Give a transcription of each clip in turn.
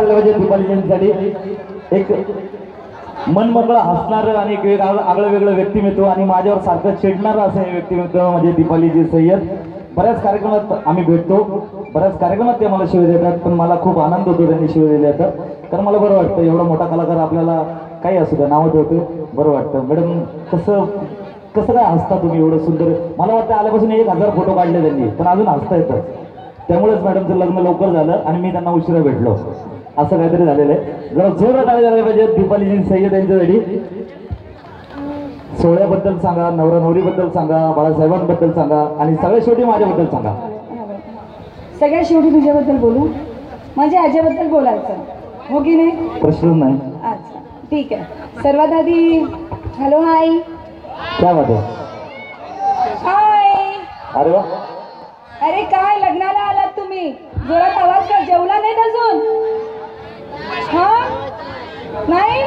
झाले पाहिजे दीपालीजींसाठी. एक मनमोकळं हसणारं आणि एक आगळं वेगळं व्यक्तिमत्व आणि माझ्यावर सारखं चिडणारं असं हे व्यक्तिमत्व म्हणजे दीपालीजी सय्यद. बऱ्याच कार्यक्रमात आम्ही भेटतो, बऱ्याच कार्यक्रमात ते मला शिव देतात, पण मला खूप आनंद होतो त्यांनी शिव दिले तर. कारण मला बरं वाटतं, एवढा मोठा कलाकार आपल्याला काही असू द्या नावं ठेवतो, बरं वाटतं. मॅडम कसं काय हसता तुम्ही एवढं सुंदर. मला वाटतं आल्यापासून 1000 फोटो काढले त्यांनी, पण अजून हसता येतं. त्यामुळेच मॅडमचं लग्न लवकर झालं आणि मी त्यांना उशिरा भेटलो, असं काहीतरी झालेलं आहे. जरा जोरात टाळ्या झाल्या पाहिजे दीपालीजी सय्यद यांच्यासाठी. सोहळ्याबद्दल सांगा, नवरा नवरीबद्दल सांगा, बाळासाहेबांबद्दल सांगा आणि सगळ्या शेवटी माझ्याबद्दल सांगा. सगळ्यात शेवटी तुझ्याबद्दल बोलू, माझ्या आजीबद्दल बोलायचं, हो की नाही? प्रश्न नाही. अच्छा ठीक आहे. सर्वात आधी हॅलो हाय. क्या बात आहे. हाय. अरे वा. अरे काय लग्नाला आलात तुम्ही, जोरात आवाज कर. जेवला नाही अजून? हा नाही.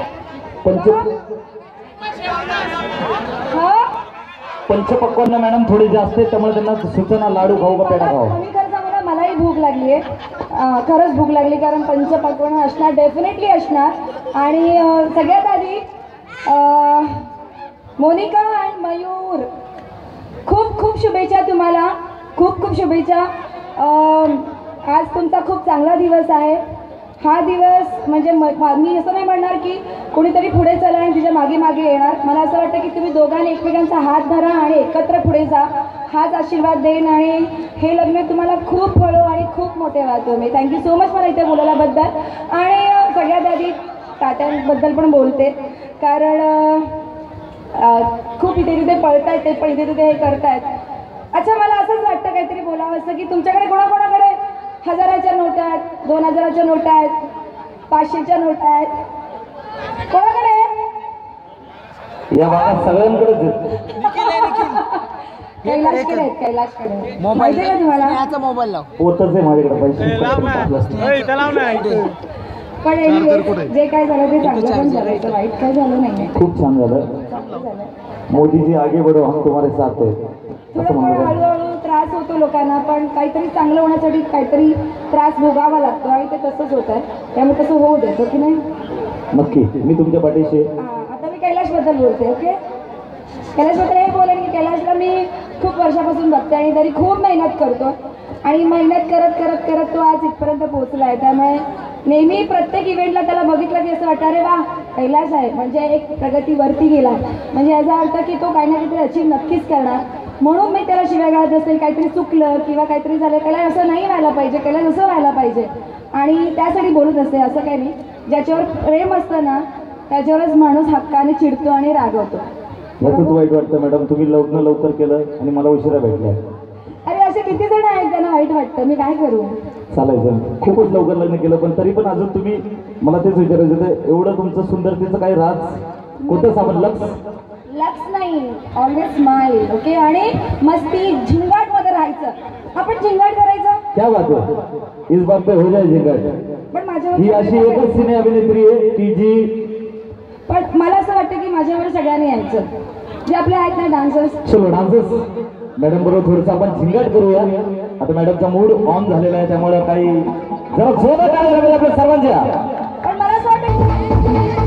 पंचपक्वान्न मॅडम थोडी जास्त आहे, त्यामुळे त्यांना सूचना लाडू खाऊ का पेढा खाऊ. मी खरं सांगू ना, मलाही भूक लागली आहे, खरंच भूक लागली. कारण पंचपक्वान्न असणार, डेफिनेटली असणार. आणि सगळ्यात आधी मोनिका आणि मयूर, खूप खूप शुभेच्छा तुम्हाला, खूप खूप शुभेच्छा. आज तुमचा खूप चांगला दिवस आहे. हा दिवस म्हणजे मी असं नाही म्हणणार की कोणीतरी पुढे चला आणि तिच्या मागे मागे येणार. मला असं वाटतं की तुम्ही दोघांनी एकमेकांचा हात धरा आणि एकत्र पुढे जा, हाच आशीर्वाद देईन आणि हे लग्न तुम्हाला खूप फळो आणि खूप मोठे व्हावं. मी थँक्यू सो मच मला इथे बोलायलाबद्दल. आणि सगळ्यात आधी तात्यांबद्दल पण बोलते, कारण खूप इथे तिथे पळतायत ते, पण इथे तिथे हे करतायत. अच्छा, मला असंच वाटतं काहीतरी बोलावं असं की तुमच्याकडे कोणाकोणाकडे 1000च्या नोटा आहेत, 2000च्या नोटा आहेत, 500च्या नोटा आहेत, कोणाकडे? या भागात सगळ्यांकडेच कैलाशकडे आहेत, कैलाशकडे. माहिती का तुम्हाला? मोबाईल लाव. पोतच आहे माझ्याकडे पैसे. पण जे काय झालं ते चांगलं पण झालं, वाईट काय झालं नाही. खूप छान झालं. मोदीजी आगे बढो, हम तुम्हारे साथ है. हळूहळू त्रास होतो लोकांना, पण काहीतरी चांगलं होण्यासाठी काहीतरी त्रास भोगावा लागतो आणि ते तसंच होत आहे. त्यामुळे तसं होऊ द्यायचं की नाही? नक्की, मी तुमच्या पाठीशी. आता मी कैलाशबद्दल बोलते. ओके, कैलाशबद्दल हे बोलेन की कैलाशला मी खूप वर्षापासून बघते आणि तरी खूप मेहनत करतो आणि मेहनत करत करत करत तो आज इथपर्यंत पोहोचला आहे. त्यामुळे नेहमी प्रत्येक इव्हेंटला त्याला बघितलं की असं वाटतं अरे वा कैलाश आहे, म्हणजे एक प्रगतीवरती गेला, म्हणजे याचा अर्थ की तो काही ना काहीतरी अचीव नक्कीच करणार. म्हणून मी त्याला शिवाय घालत असते, काहीतरी चुकलं किंवा काहीतरी झालं, त्याला असं नाही व्हायला पाहिजे, त्याला जसं व्हायला पाहिजे आणि त्यासाठी बोलत असते. असं काही नाही, ज्याच्यावर प्रेम असतं ना त्याच्यावरच माणूस हक्काने चिडतो आणि रागवतो. याचंच वाईट वाटतं मॅडम, तुम्ही लग्न लवकर केलं आणि मला उशिरा भेटला. अरे असे किती जण आहेत त्यांना वाईट वाटतं, मी काय करू? चालायचं, खूपच लवकर लग्न केलं, पण तरी पण अजून तुम्ही, मला तेच विचारायचं होतं, एवढं तुमचं सुंदरतेचं काही राज कोणतं साबण? लक्स नाही, ऑलवेज स्माइल. ओके, आणि मस्ती झिंगाट मध्ये राहायचं. आपण झिंगाट करायचं. क्या बात आहे, इस बात पे हो जाए झिंगाट. पण माझ्यावर ही अशी एकच सिने अभिनेत्री आहे की जी, पण मला असं वाटतं की माझ्यावर सगळ्यांनी यायचं, जे आपले आहेत ना डान्सर्स. चलो डान्सर्स मॅडम बरोबर थोडंसं आपण झिंगाट करूया. आता मॅडमचा मूड ऑन झालेला आहे, त्यामुळे काही जरा जोरात आपल्या सर्वांच्या. पण मला असं वाटतं